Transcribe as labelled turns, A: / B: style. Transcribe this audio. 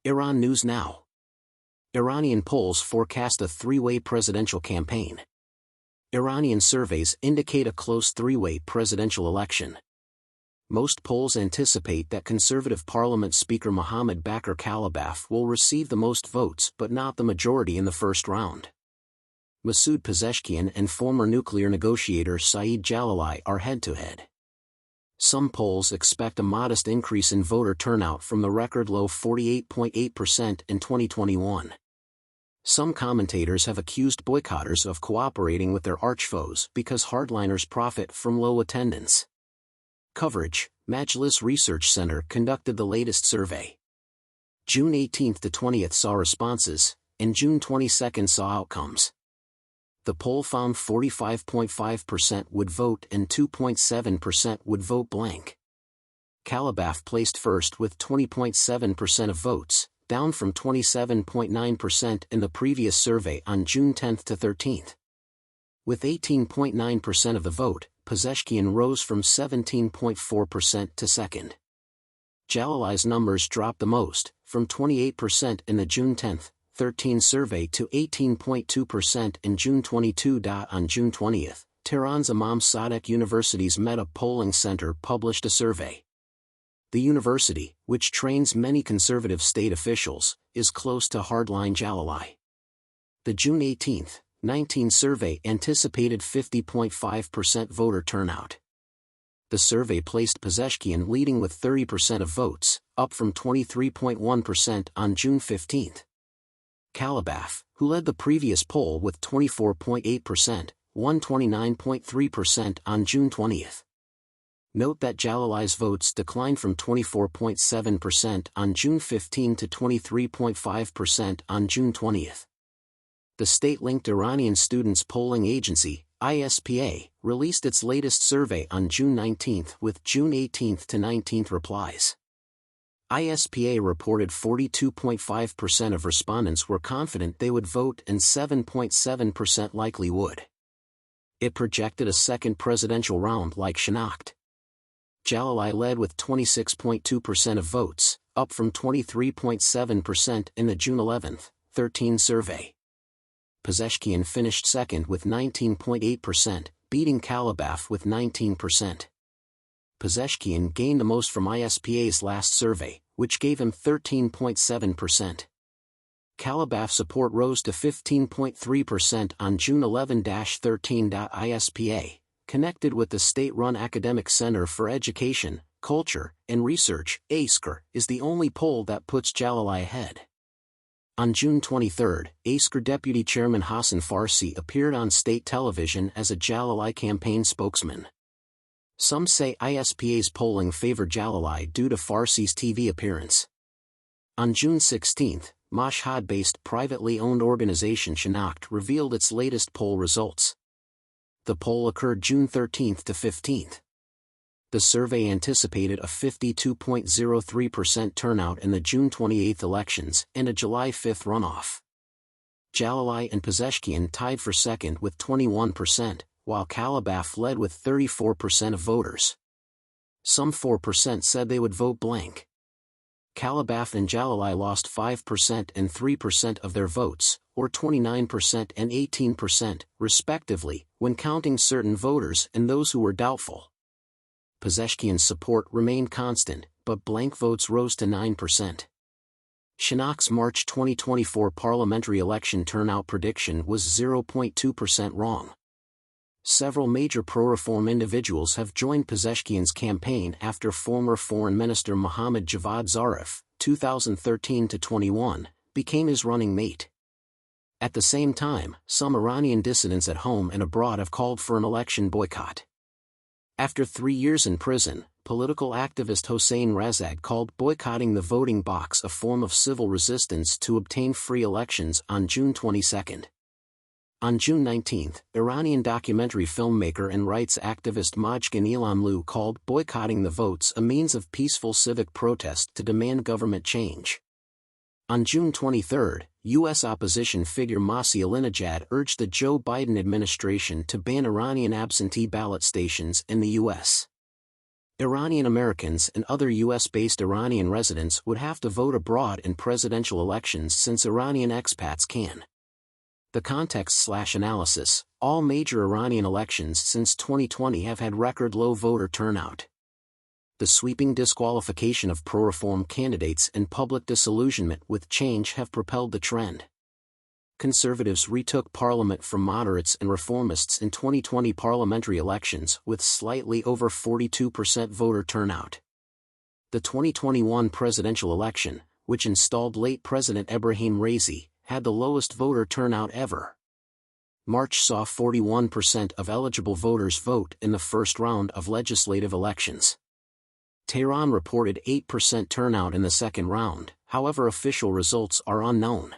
A: Iran News Now. Iranian polls forecast a three-way presidential campaign. Iranian surveys indicate a close three-way presidential election. Most polls anticipate that conservative Parliament Speaker Mohammad Bakr Kalibaf will receive the most votes but not the majority in the first round. Masoud Pezeshkian and former nuclear negotiator Saeed Jalali are head-to-head. Some polls expect a modest increase in voter turnout from the record low 48.8% in 2021. Some commentators have accused boycotters of cooperating with their archfoes because hardliners profit from low attendance. Coverage: Majlis Research Center conducted the latest survey. June 18 to 20 saw responses, and June 22 saw outcomes. The poll found 45.5% would vote and 2.7% would vote blank. Kalibaf placed first with 20.7% of votes, down from 27.9% in the previous survey on June 10 to 13. With 18.9% of the vote, Pezeshkian rose from 17.4% to second. Jalali's numbers dropped the most, from 28% in the June 10, 13 survey to 18.2% in June 22. On June 20, Tehran's Imam Sadiq University's Meta Polling Center published a survey. The university, which trains many conservative state officials, is close to hardline Jalali. The June 18, 19 survey anticipated 50.5% voter turnout. The survey placed Pezeshkian leading with 30% of votes, up from 23.1% on June 15. Kalibaf, who led the previous poll with 24.8%, won 29.3% on June 20. Note that Jalali's votes declined from 24.7% on June 15 to 23.5% on June 20. The state-linked Iranian Students Polling Agency, ISPA, released its latest survey on June 19 with June 18 to 19 replies. ISPA reported 42.5% of respondents were confident they would vote and 7.7% likely would. It projected a second presidential round like Shinnaght. Jalali led with 26.2% of votes, up from 23.7% in the June 11, 13 survey. Pezeshkian finished second with 19.8%, beating Kalibaf with 19%. Pezeshkian gained the most from ISPA's last survey, which gave him 13.7%. Kalibaf's support rose to 15.3% on June 11-13. ISPA, connected with the state-run Academic Center for Education, Culture, and Research, ASCR, is the only poll that puts Jalali ahead. On June 23, ASCR Deputy Chairman Hassan Farsi appeared on state television as a Jalali campaign spokesman. Some say ISPA's polling favored Jalali due to Farsi's TV appearance. On June 16, Mashhad-based privately owned organization Shinnaght revealed its latest poll results. The poll occurred June 13 to 15. The survey anticipated a 52.03% turnout in the June 28 elections and a July 5 runoff. Jalali and Pezeshkian tied for second with 21%, while Kalibaf led with 34% of voters. Some 4% said they would vote blank. Kalibaf and Jalali lost 5% and 3% of their votes, or 29% and 18%, respectively, when counting certain voters and those who were doubtful. Pezeshkian's support remained constant, but blank votes rose to 9%. Shinnaght's March 2024 parliamentary election turnout prediction was 0.2% wrong. Several major pro-reform individuals have joined Pezeshkian's campaign after former Foreign Minister Mohammad Javad Zarif, 2013-21, became his running mate. At the same time, some Iranian dissidents at home and abroad have called for an election boycott. After 3 years in prison, political activist Hossein Razad called boycotting the voting box a form of civil resistance to obtain free elections on June 22. On June 19, Iranian documentary filmmaker and rights activist Majgan Ilamlu called boycotting the votes a means of peaceful civic protest to demand government change. On June 23, U.S. opposition figure Masih Alinejad urged the Joe Biden administration to ban Iranian absentee ballot stations in the U.S. Iranian Americans and other U.S.-based Iranian residents would have to vote abroad in presidential elections since Iranian expats can. The context/analysis: all major Iranian elections since 2020 have had record low voter turnout. The sweeping disqualification of pro-reform candidates and public disillusionment with change have propelled the trend. Conservatives retook parliament from moderates and reformists in 2020 parliamentary elections with slightly over 42% voter turnout. The 2021 presidential election, which installed late President Ebrahim Raisi, had the lowest voter turnout ever. March saw 41% of eligible voters vote in the first round of legislative elections. Tehran reported 8% turnout in the second round, however official results are unknown.